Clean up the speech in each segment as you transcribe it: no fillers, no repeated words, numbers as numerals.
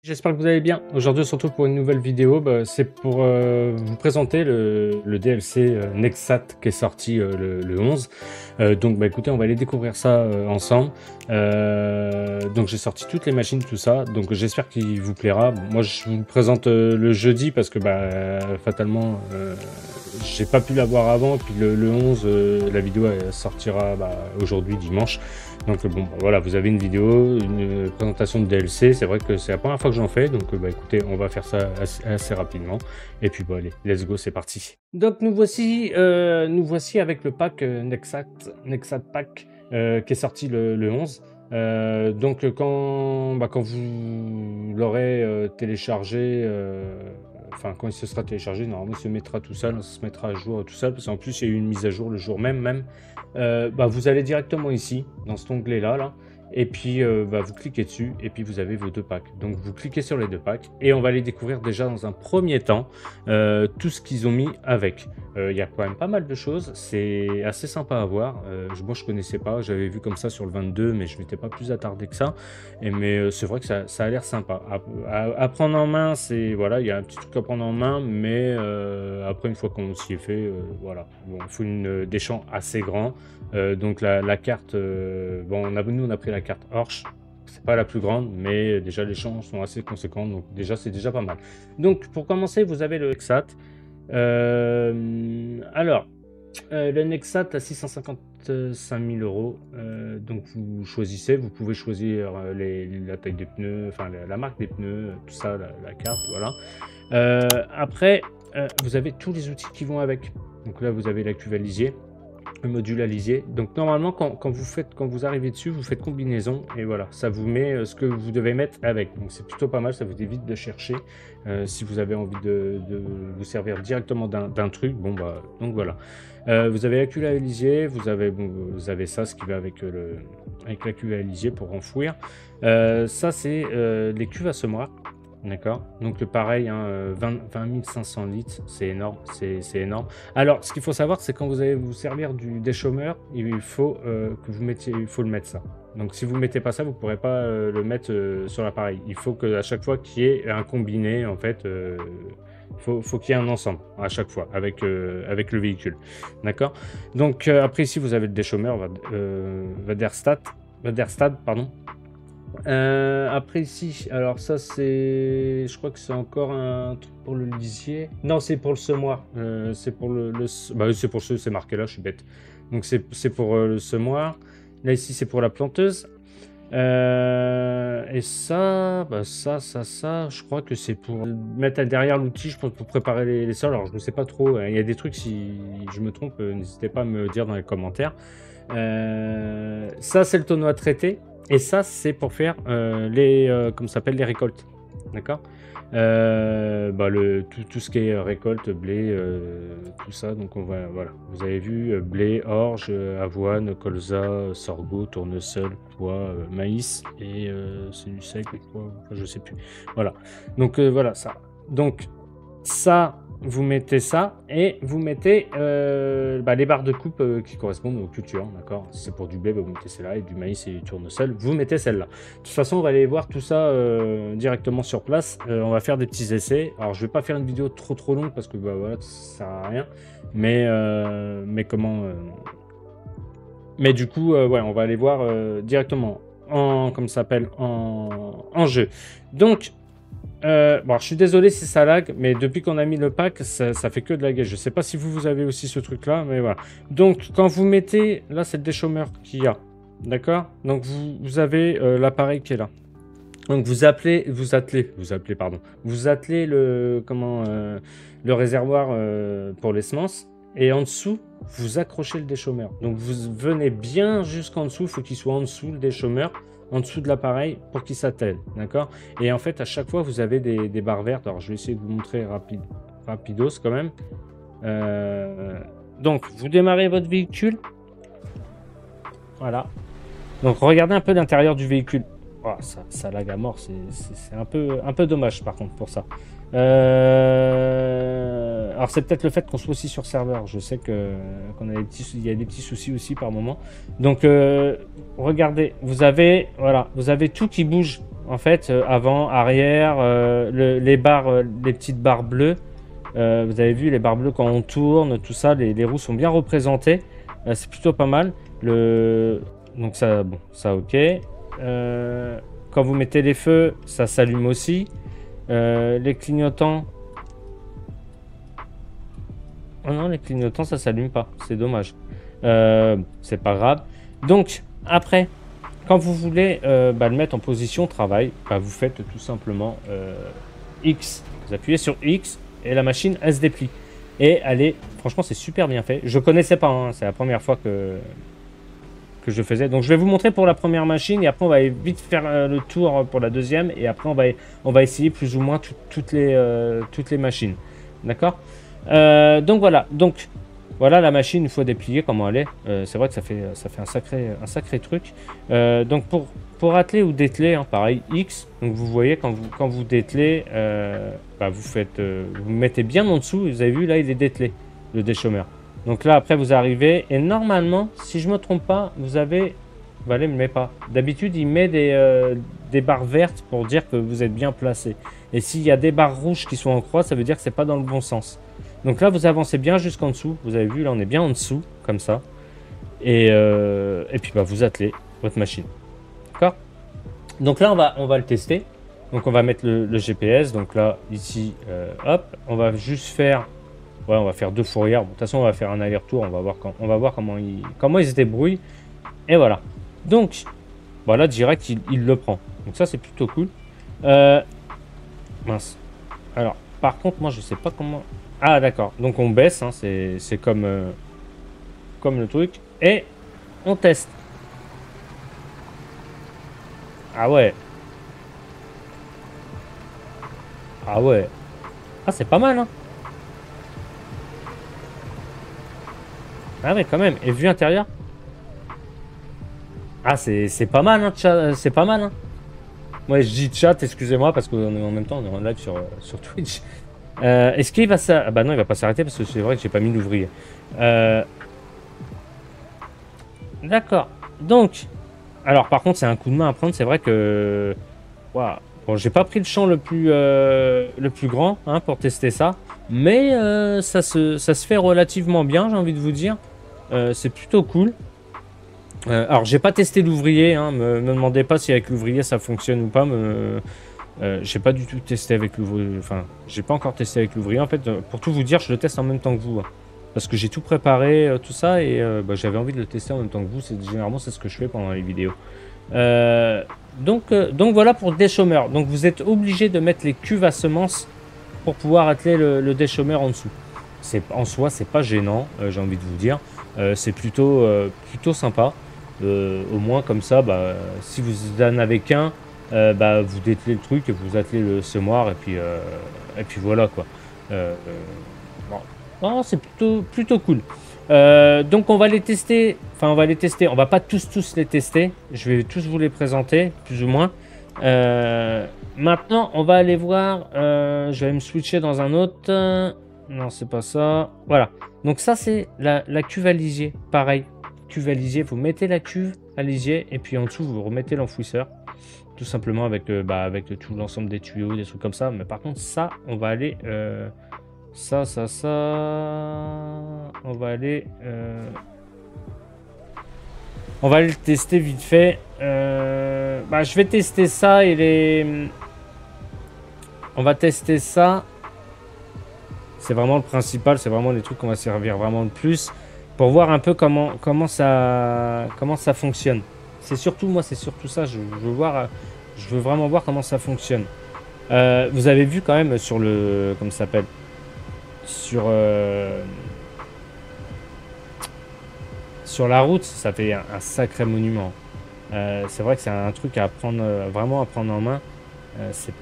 J'espère que vous allez bien. Aujourd'hui, on se retrouve pour une nouvelle vidéo. C'est pour vous présenter le DLC Nexat qui est sorti le 11. Donc, écoutez, on va aller découvrir ça ensemble. Donc, j'ai sorti toutes les machines, tout ça. Donc, j'espère qu'il vous plaira. Moi, je vous le présente le jeudi parce que, fatalement, j'ai pas pu l'avoir avant. Et puis, le 11, la vidéo elle sortira aujourd'hui, dimanche. Donc voilà, vous avez une vidéo, une présentation de DLC. C'est vrai que c'est la première fois que j'en fais, donc écoutez, on va faire ça assez rapidement. Et puis allez, let's go, c'est parti. Donc nous voici avec le pack Nexat Pack qui est sorti le 11. Donc quand vous l'aurez téléchargé, enfin quand il se sera téléchargé, normalement il se mettra tout seul, ça se mettra à jour tout seul, parce qu'en plus il y a eu une mise à jour le jour même. Vous allez directement ici, dans cet onglet-là, et puis vous cliquez dessus, et puis vous avez vos deux packs. Donc vous cliquez sur les deux packs, et on va les découvrir déjà dans un premier temps, tout ce qu'ils ont mis avec. Il y a quand même pas mal de choses, c'est assez sympa à voir. Moi je connaissais pas, j'avais vu comme ça sur le 22, mais je m'étais pas plus attardé que ça. Mais c'est vrai que ça a l'air sympa. À prendre en main, voilà, il y a un petit truc à prendre en main, mais après une fois qu'on s'y est fait, voilà. Bon, il faut des champs assez grands. Donc la carte, nous on a pris la carte Orch. C'est pas la plus grande, mais déjà les champs sont assez conséquents, donc déjà c'est déjà pas mal. Donc pour commencer, vous avez le Nexat. Le Nexat à 655 000 €. Donc vous choisissez, vous pouvez choisir la taille des pneus, enfin la marque des pneus, tout ça, la carte, voilà. Après, vous avez tous les outils qui vont avec. Donc là, vous avez la cuve à lisier, le module à lisier. Donc normalement, quand vous arrivez dessus, vous faites combinaison et voilà, ça vous met ce que vous devez mettre avec. Donc c'est plutôt pas mal, ça vous évite de chercher si vous avez envie de vous servir directement d'un truc. Donc voilà. Vous avez la cuve à lisier, vous avez ça, ce qui va avec la cuve à lisier pour enfouir. Ça c'est les cuves à semoir. D'accord, donc pareil, 20 500 litres, c'est énorme, c'est énorme. Alors, ce qu'il faut savoir, c'est quand vous allez vous servir du déchômeur, il faut le mettre ça. Donc, si vous ne mettez pas ça, vous ne pourrez pas le mettre sur l'appareil. Il faut qu'à chaque fois qu'il y ait un combiné, en fait, faut qu'il y ait un ensemble à chaque fois avec le véhicule. D'accord. Donc, après ici, vous avez le déchômeur, Vaderstad, pardon. Après ici, alors ça je crois que c'est encore un truc pour le lisier. Non, c'est pour le semoir. C'est pour c'est marqué là, je suis bête. Donc c'est pour le semoir. Là ici c'est pour la planteuse. Et ça, je crois que c'est pour mettre derrière l'outil, je pense, pour préparer les sols. Alors je ne sais pas trop. Il y a des trucs, si je me trompe, n'hésitez pas à me dire dans les commentaires. Ça c'est le tonneau à traiter. Et ça, c'est pour faire comme ça s'appelle, les récoltes. D'accord. Tout ce qui est récolte, blé, tout ça. Donc, voilà. Vous avez vu, blé, orge, avoine, colza, sorgho, tournesol, pois, maïs. Et c'est du sec, je sais plus. Voilà. Donc, voilà, ça. Donc, ça, vous mettez ça et vous mettez les barres de coupe qui correspondent aux cultures, d'accord. Si c'est pour du blé, vous mettez celle-là, et du maïs et du tournesol, vous mettez celle-là. De toute façon, on va aller voir tout ça directement sur place. On va faire des petits essais. Alors, je vais pas faire une vidéo trop longue parce que voilà, ça sert à rien. Mais du coup, on va aller voir directement comme ça s'appelle en jeu. Donc je suis désolé si ça lag, mais depuis qu'on a mis le pack, ça fait que de laguer. Je sais pas si vous avez aussi ce truc là, mais voilà. Donc quand vous mettez, là c'est le déchômeur qu'il y a, d'accord. Donc vous avez l'appareil qui est là. Donc vous attelez le réservoir pour les semences, et en dessous vous accrochez le déchômeur. Donc vous venez bien jusqu'en dessous, il faut qu'il soit en dessous le déchômeur, en dessous de l'appareil pour qu'il s'attelle, d'accord. Et en fait à chaque fois vous avez des barres vertes. Alors je vais essayer de vous montrer rapidos quand même. Donc vous démarrez votre véhicule, voilà. Donc regardez un peu l'intérieur du véhicule. Oh, ça lag à mort, c'est un peu dommage par contre pour ça. Alors c'est peut-être le fait qu'on soit aussi sur serveur. Je sais qu'il y a des petits soucis aussi par moment. Donc regardez, vous avez tout qui bouge En fait, avant, arrière, les barres, les petites barres bleues. Vous avez vu les barres bleues quand on tourne, tout ça, les roues sont bien représentées. C'est plutôt pas mal. Donc ça, bon, ça ok. Quand vous mettez les feux, ça s'allume aussi. Les clignotants. Oh non, les clignotants, ça s'allume pas. C'est dommage. C'est pas grave. Donc, après, quand vous voulez le mettre en position travail, vous faites tout simplement X. Vous appuyez sur X et la machine, elle se déplie. Et elle est, franchement, c'est super bien fait. Je connaissais pas, hein, c'est la première fois que je faisais. Donc, je vais vous montrer pour la première machine et après, on va vite faire le tour pour la deuxième. Et après, on va essayer plus ou moins toutes les machines. D'accord? Donc, voilà. Donc, voilà la machine, une fois dépliée, comment elle est. C'est vrai que ça fait un sacré truc. Donc, pour atteler ou dételer, hein, pareil, X. Donc, vous voyez, quand vous dételez, vous mettez bien en dessous. Vous avez vu, là, il est dételé, le déchômeur. Donc là, après, vous arrivez. Et normalement, si je ne me trompe pas, vous avez... Allez, me met pas. D'habitude, il met des barres vertes pour dire que vous êtes bien placé. Et s'il y a des barres rouges qui sont en croix, ça veut dire que c'est pas dans le bon sens. Donc là, vous avancez bien jusqu'en dessous. Vous avez vu, là, on est bien en dessous, comme ça. Et puis, vous attelez votre machine. D'accord? Donc là, on va le tester. Donc, on va mettre le GPS. Donc là, ici, hop. On va juste faire... Ouais, on va faire 2 fourrières. Bon, de toute façon, on va faire un aller-retour. On va voir comment il se débrouille. Et voilà. Donc, voilà, direct, il le prend. Donc ça, c'est plutôt cool. Mince. Alors, par contre, moi, je sais pas comment... Ah, d'accord. Donc, on baisse. Hein, c'est comme le truc. Et on teste. Ah ouais. Ah ouais. Ah, c'est pas mal, hein. Ah ouais, quand même. Et vue intérieure. Ah, c'est pas mal, hein, chat. C'est pas mal, hein. Moi, je dis chat, excusez-moi, parce qu'en même temps, on est en live sur Twitch. Est-ce qu'il va s'arrêter? Ah bah non, il va pas s'arrêter, parce que c'est vrai que j'ai pas mis l'ouvrier. D'accord. Donc, alors par contre, c'est un coup de main à prendre. C'est vrai que... Wow. Bon, j'ai pas pris le champ le plus grand, hein, pour tester ça. Mais ça se fait relativement bien, j'ai envie de vous dire. C'est plutôt cool. Alors, j'ai pas testé l'ouvrier. Hein, me demandez pas si avec l'ouvrier ça fonctionne ou pas. J'ai pas du tout testé avec l'ouvrier. Enfin, j'ai pas encore testé avec l'ouvrier. En fait, pour tout vous dire, je le teste en même temps que vous. Hein, parce que j'ai tout préparé, tout ça. Et j'avais envie de le tester en même temps que vous. Généralement, c'est ce que je fais pendant les vidéos. Donc voilà pour le déchômeur. Donc, vous êtes obligé de mettre les cuves à semences pour pouvoir atteler le déchômeur en dessous. En soi, c'est pas gênant, j'ai envie de vous dire. C'est plutôt sympa. Au moins, comme ça, si vous en avez qu'un, vous dételez le truc et vous attelez le semoir. Et puis voilà, quoi. Bon. Non, c'est plutôt cool. Donc, on va les tester. Enfin, on va les tester. On va pas tous les tester. Je vais tous vous les présenter, plus ou moins. Maintenant, on va aller voir. Je vais me switcher dans un autre. Non, c'est pas ça. Voilà. Donc ça, c'est la cuve à lisier. Pareil, cuve à lisier. Vous mettez la cuve à lisier et puis en dessous, vous remettez l'enfouisseur. Tout simplement avec tout l'ensemble des tuyaux, des trucs comme ça. Mais par contre, ça, on va aller... ça. On va aller... On va aller le tester vite fait. Je vais tester ça et les... On va tester ça. C'est vraiment le principal, c'est vraiment les trucs qu'on va servir vraiment le plus pour voir un peu comment ça fonctionne. C'est surtout ça. Je veux vraiment voir comment ça fonctionne. Vous avez vu quand même sur le, comment ça s'appelle, sur la route, ça fait un sacré monument. C'est vrai que c'est un truc à prendre vraiment à prendre en main. C'est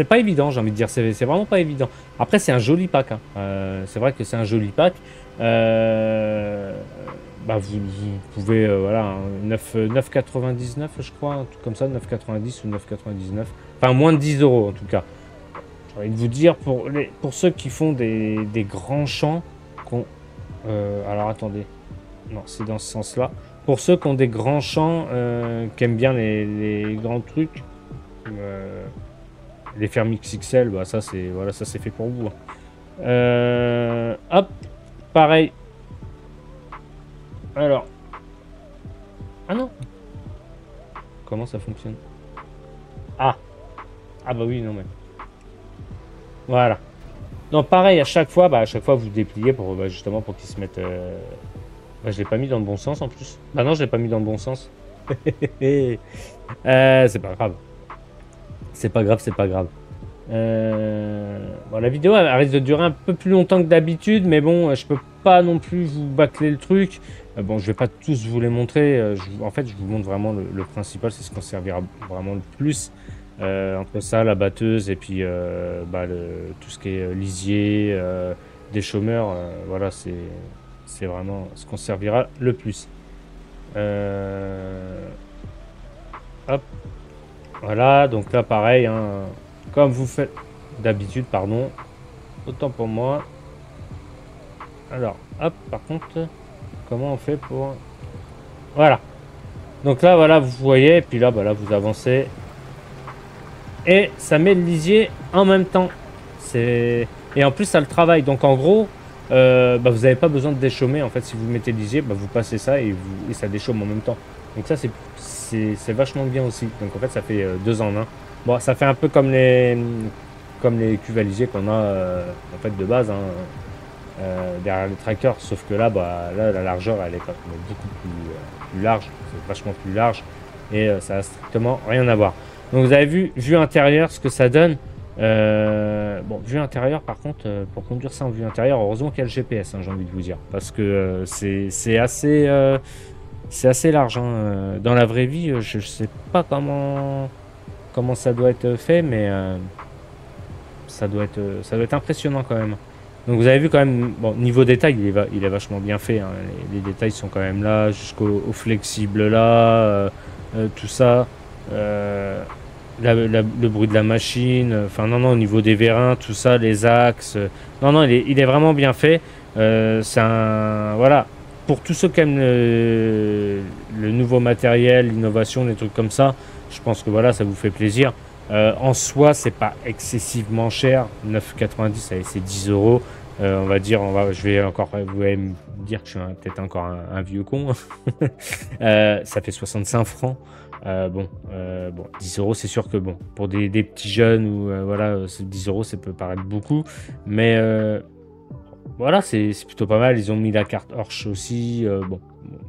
pas évident, j'ai envie de dire. C'est vraiment pas évident. Après, c'est un joli pack. Hein. C'est vrai que c'est un joli pack. Vous pouvez, voilà, 9,99 je crois, un truc comme ça, 9,90 ou 9,99. Enfin, moins de 10 € en tout cas. J'ai envie de vous dire, pour ceux qui font des grands champs, alors attendez. Non, c'est dans ce sens-là. pour ceux qui ont des grands champs, qui aiment bien les grands trucs, les fermes XXL, bah ça c'est voilà, ça c'est fait pour vous. Hop, pareil. Alors, ah non, comment ça fonctionne? Ah, ah bah oui, non mais voilà. Non, pareil à chaque fois, vous dépliez pour justement pour qu'ils se mettent. Bah, je l'ai pas mis dans le bon sens en plus. Bah non, je l'ai pas mis dans le bon sens. C'est pas grave. C'est pas grave, c'est pas grave. Bon, la vidéo elle risque de durer un peu plus longtemps que d'habitude, mais bon, je peux pas non plus vous bâcler le truc. Bon, je vais pas tous vous les montrer. En fait, je vous montre vraiment le principal, c'est ce qu'on servira vraiment le plus. Entre ça, la batteuse et puis tout ce qui est lisier, des chômeurs, voilà, c'est vraiment ce qu'on servira le plus. Hop, voilà, donc là pareil, hein, comme vous faites d'habitude, pardon, autant pour moi. Alors, hop, par contre, comment on fait pour... Voilà. Donc là, voilà, vous voyez, et puis là, bah, là vous avancez. Et ça met le lisier en même temps. Et en plus, ça le travaille. Donc en gros, vous n'avez pas besoin de déchaumer. En fait, si vous mettez le lisier, vous passez ça et ça déchaume en même temps. Donc ça, c'est vachement bien aussi. Donc en fait, ça fait 2 en 1. Bon, ça fait un peu comme les cuves à lisier qu'on a en fait de base derrière les tracteurs. Sauf que là, là, la largeur, elle est quand même beaucoup plus large. C'est vachement plus large. Et ça a strictement rien à voir. Donc vous avez vu, vue intérieure, ce que ça donne. Bon, vue intérieure, par contre, pour conduire ça en vue intérieure, heureusement qu'il y a le GPS, hein, j'ai envie de vous dire. Parce que c'est assez large. Hein. Dans la vraie vie, je sais pas comment ça doit être fait, mais ça doit être impressionnant quand même. Donc vous avez vu quand même, bon, niveau détail, il est vachement bien fait. Hein. Les détails sont quand même là, jusqu'au flexible là, tout ça. Le bruit de la machine, enfin non, au niveau des vérins, tout ça, les axes, non, il est vraiment bien fait. C'est un, voilà, pour tous ceux qui aiment le nouveau matériel, l'innovation, des trucs comme ça, je pense que voilà, ça vous fait plaisir. En soi, c'est pas excessivement cher, 9,90, c'est 10 €. On va dire, vous allez me dire que je suis peut-être encore un vieux con. Ça fait 65 francs. Bon, 10 €, c'est sûr que bon, pour des petits jeunes ou voilà, 10 €, ça peut paraître beaucoup, mais voilà, c'est plutôt pas mal. Ils ont mis la carte Porsche aussi, bon,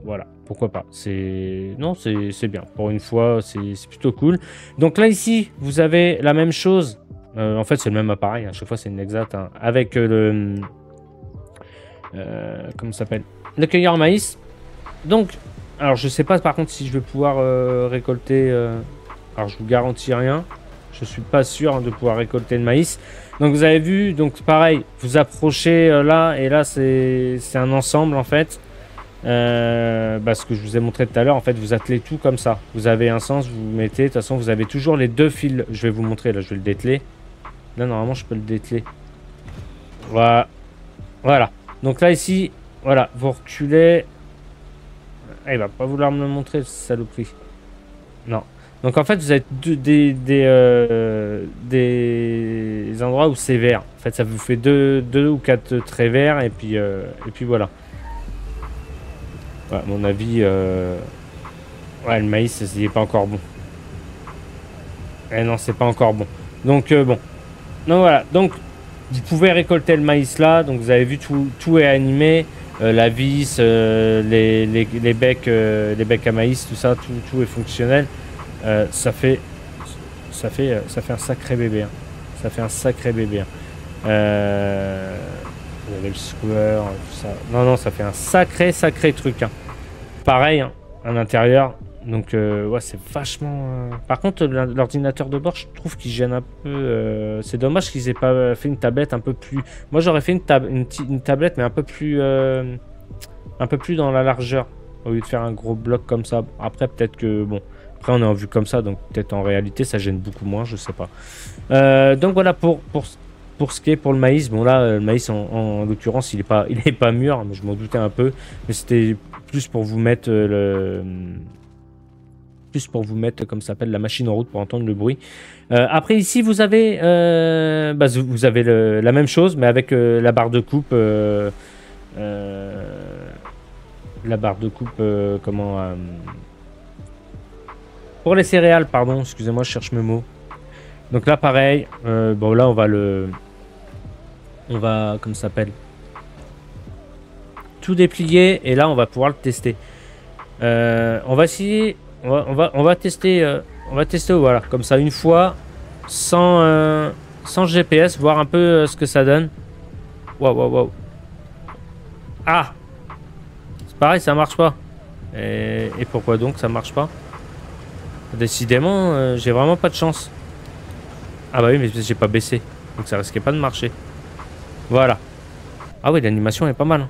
voilà, pourquoi pas. C'est bien. Pour une fois, c'est plutôt cool. Donc là ici, vous avez la même chose. En fait, c'est le même appareil. À chaque fois, c'est une Nexat hein, avec comment ça s'appelle, le cueilleur maïs. Donc alors je sais pas par contre si je vais pouvoir récolter, alors je vous garantis rien, je suis pas sûr de pouvoir récolter le maïs. Donc vous avez vu, donc pareil, vous approchez là et là c'est un ensemble en fait, ce que je vous ai montré tout à l'heure. En fait vous attelez tout comme ça, vous avez un sens, vous mettez, de toute façon vous avez toujours les 2 fils. Je vais vous montrer, là je vais le dételer, là normalement je peux le dételer, voilà. Donc là ici, voilà, vous reculez. Ah, il va pas vouloir me le montrer, ce saloperie. Non. Donc en fait, vous avez des endroits où c'est vert. En fait, ça vous fait 2 ou 4 traits verts et puis voilà. Ouais, à mon avis, ouais, le maïs, il est pas encore bon. Eh non, c'est pas encore bon. Donc bon. Donc voilà. Donc vous pouvez récolter le maïs là. Donc vous avez vu, tout est animé. La vis, les becs à maïs, tout ça, tout est fonctionnel. Ça fait un sacré bébé. Hein. Ça fait un sacré bébé. Hein. Vous avez le square, tout ça. Non, ça fait un sacré truc. Hein. Pareil, hein, à l'intérieur. Donc, ouais, c'est vachement... Par contre, l'ordinateur de bord, je trouve qu'il gêne un peu. C'est dommage qu'ils aient pas fait une tablette un peu plus... Moi, j'aurais fait une tablette, mais un peu plus dans la largeur, au lieu de faire un gros bloc comme ça. Après, peut-être que... Bon, après, on est en vue comme ça, donc peut-être en réalité, ça gêne beaucoup moins, je sais pas. Donc, voilà, pour ce qui est pour le maïs. Bon, là, le maïs, en l'occurrence, il est pas mûr, mais je m'en doutais un peu. Mais c'était plus pour vous mettre comme ça s'appelle la machine en route pour entendre le bruit. Après ici vous avez la même chose mais avec la barre de coupe pour les céréales, pardon, excusez-moi, je cherche mes mots. Donc là pareil, bon là on va comme ça s'appelle tout déplier et là on va pouvoir le tester. On va essayer, on va tester, voilà, comme ça une fois, sans GPS, voir un peu ce que ça donne. Waouh. Ah, c'est pareil, ça marche pas. Et pourquoi donc ça marche pas? Décidément, j'ai vraiment pas de chance. Ah bah oui, mais j'ai pas baissé, donc ça risquait pas de marcher. Voilà. Ah oui, l'animation est pas mal.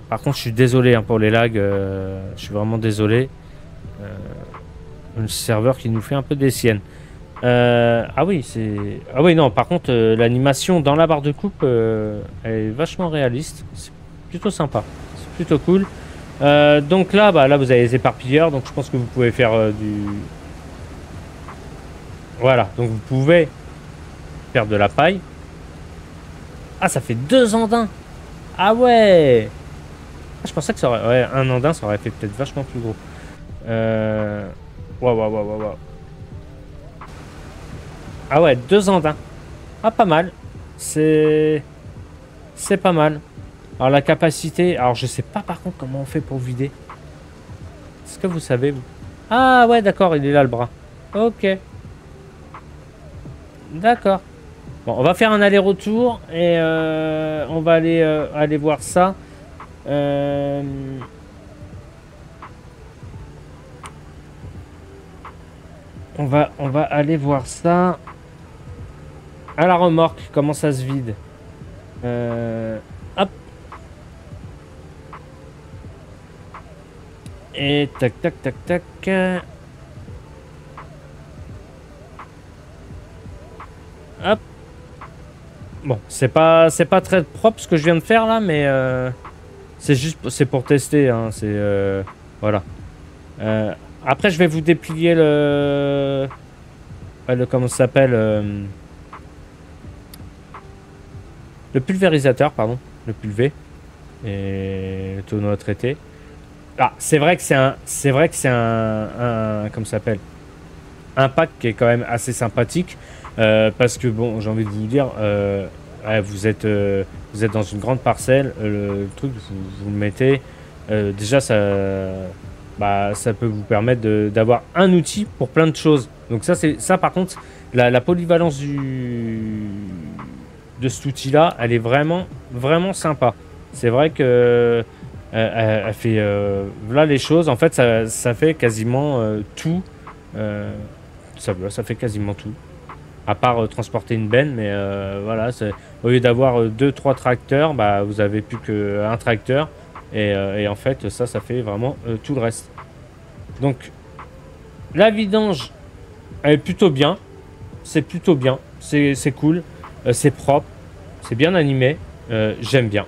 Par contre, je suis désolé pour les lags. Je suis vraiment désolé. Le serveur qui nous fait un peu des siennes. Ah oui, non, par contre, l'animation dans la barre de coupe est vachement réaliste. C'est plutôt sympa. C'est plutôt cool. Donc là, là, vous avez les éparpilleurs. Donc je pense que vous pouvez faire du... Voilà, donc vous pouvez faire de la paille. Ah, ça fait 2 andins. Ah ouais. Je pensais que ça aurait... Ouais, un andin, ça aurait fait peut-être vachement plus gros. Waouh. Ah ouais, 2 andins. Ah, pas mal. C'est pas mal. Alors, la capacité... Alors, je sais pas, par contre, comment on fait pour vider. Est-ce que vous savez, vous? Ah ouais, d'accord, il est là, le bras. Ok. D'accord. Bon, on va faire un aller-retour et on va aller voir ça. On va aller voir ça à la remorque, comment ça se vide. Hop. Et tac. Hop. Bon, c'est pas très propre ce que je viens de faire là, mais c'est pour tester, hein, voilà. Après, je vais vous déplier le comment ça s'appelle, le pulvérisateur, pardon, le pulvé et le tonneau à traiter. Ah, c'est vrai que c'est un comment ça s'appelle, un pack qui est quand même assez sympathique parce que bon, j'ai envie de vous dire. Vous êtes dans une grande parcelle, le truc vous le mettez, déjà ça peut vous permettre d'avoir un outil pour plein de choses. Donc ça par contre, la polyvalence de cet outil là, elle est vraiment sympa. C'est vrai que elle fait là les choses, en fait ça fait quasiment tout, ça fait quasiment tout. À part transporter une benne, mais voilà, au lieu d'avoir 2-3 tracteurs, vous avez plus qu'un tracteur, et en fait ça fait vraiment tout le reste. Donc la vidange, elle est plutôt bien, c'est cool, c'est propre, c'est bien animé, j'aime bien.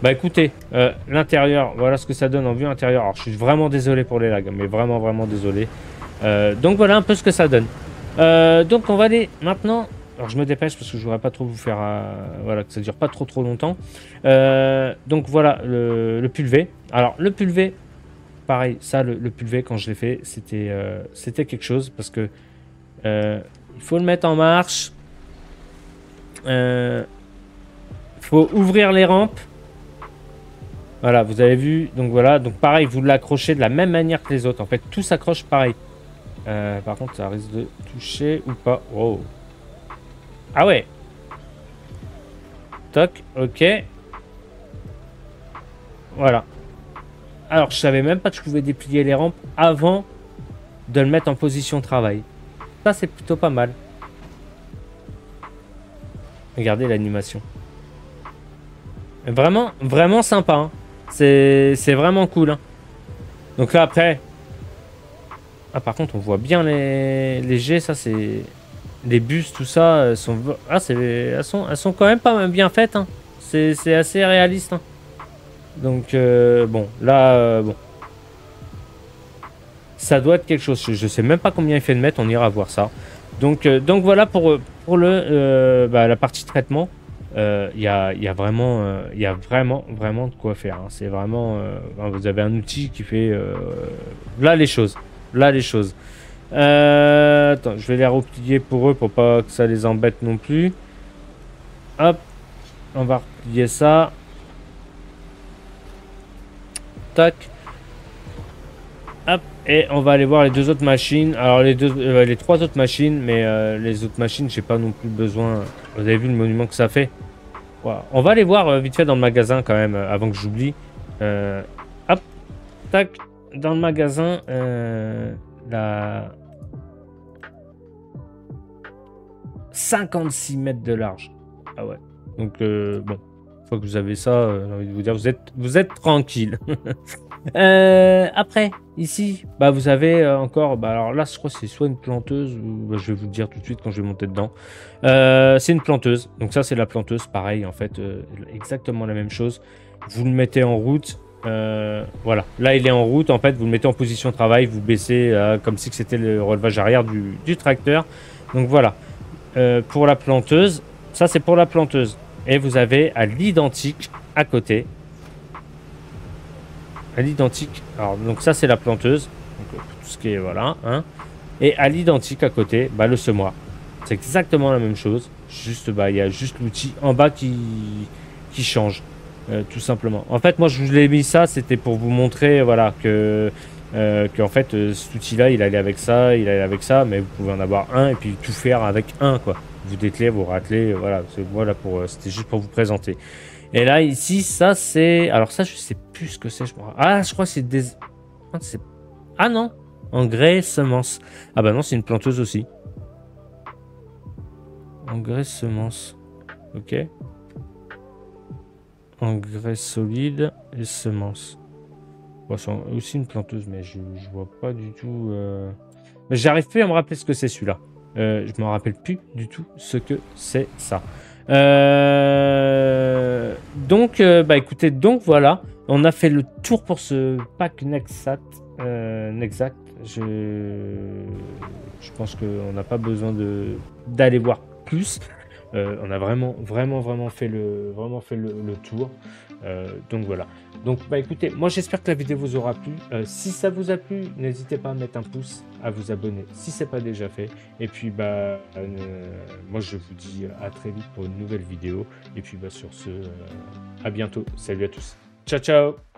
Écoutez, l'intérieur, voilà ce que ça donne en vue intérieure. Alors je suis vraiment désolé pour les lags, mais vraiment désolé. Donc voilà un peu ce que ça donne. Donc on va aller maintenant. Alors je me dépêche parce que je voudrais pas trop vous faire voilà, que ça dure pas trop longtemps. Donc voilà le pulvé. Alors le pulvé, pareil, ça le pulvé quand je l'ai fait, c'était quelque chose parce que il faut le mettre en marche. Il faut ouvrir les rampes. Voilà, vous avez vu. Donc voilà, donc pareil, vous l'accrochez de la même manière que les autres. En fait, tout s'accroche pareil. Par contre, ça risque de toucher ou pas. Wow. Ah ouais. Toc, ok. Voilà. Alors, je savais même pas que je pouvais déplier les rampes avant de le mettre en position travail. Ça, c'est plutôt pas mal. Regardez l'animation. Vraiment sympa. Hein. C'est vraiment cool. Hein. Donc là, après... Ah, par contre, on voit bien les jets, ça, c'est... Les bus, tout ça, sont... Ah, elles sont quand même pas bien faites, hein. C'est assez réaliste, hein. Donc, bon, là, bon. Ça doit être quelque chose. Je sais même pas combien il fait de mètres, on ira voir ça. Donc voilà pour la partie traitement. Il y a vraiment, vraiment de quoi faire, hein. C'est vraiment... vous avez un outil qui fait... là, les choses. Là, les choses. Attends, je vais les replier pour eux pour pas que ça les embête non plus. Hop. On va replier ça. Tac. Hop. Et on va aller voir les deux autres machines. Alors les trois autres machines, mais les autres machines, j'ai pas non plus besoin. Vous avez vu le monument que ça fait? Voilà. On va aller voir vite fait dans le magasin quand même, avant que j'oublie. Hop, tac, dans le magasin, la 56 mètres de large. Ah ouais. Donc bon, une fois que vous avez ça, j'ai envie de vous dire, vous êtes tranquille. Après, ici, bah vous avez encore, bah alors là, je crois que c'est soit une planteuse ou bah, je vais vous le dire tout de suite quand je vais monter dedans. C'est une planteuse. Donc ça, c'est la planteuse, pareil, en fait, exactement la même chose. Vous le mettez en route. Voilà, là il est en route. En fait, vous le mettez en position de travail, vous baissez comme si c'était le relevage arrière du tracteur. Donc voilà, pour la planteuse, ça c'est pour la planteuse. Et vous avez à l'identique à côté. À l'identique. Alors, donc ça, c'est la planteuse. Donc, tout ce qui est, voilà. Hein. Et à l'identique, à côté, bah, le semoir. C'est exactement la même chose. Juste, bah, il y a juste l'outil en bas qui change. Tout simplement. En fait, moi, je vous l'ai mis ça, c'était pour vous montrer, voilà, que en fait, cet outil-là, il allait avec ça, il allait avec ça, mais vous pouvez en avoir un et puis tout faire avec un, quoi. Vous dételez, vous ratelez, voilà. Voilà c'était juste pour vous présenter. Et là, ici, ça, c'est... Alors ça, je sais plus ce que c'est. Ah, je crois que c'est des... Ah non, engrais, semences. Ah bah non, c'est une planteuse aussi. Engrais, semences. Ok. Engrais solide et semences. Bon, c'est aussi une planteuse, mais je vois pas du tout... Mais j'arrive plus à me rappeler ce que c'est celui-là. Je me rappelle plus du tout ce que c'est ça. Bah écoutez, donc voilà, on a fait le tour pour ce pack Nexat. Nexact. Je pense qu'on n'a pas besoin d'aller voir plus. On a vraiment fait le tour. Donc voilà. Donc bah écoutez, moi j'espère que la vidéo vous aura plu. Si ça vous a plu, n'hésitez pas à mettre un pouce, à vous abonner si c'est pas déjà fait. Et puis bah moi je vous dis à très vite pour une nouvelle vidéo. Et puis bah sur ce, à bientôt. Salut à tous. Ciao ciao.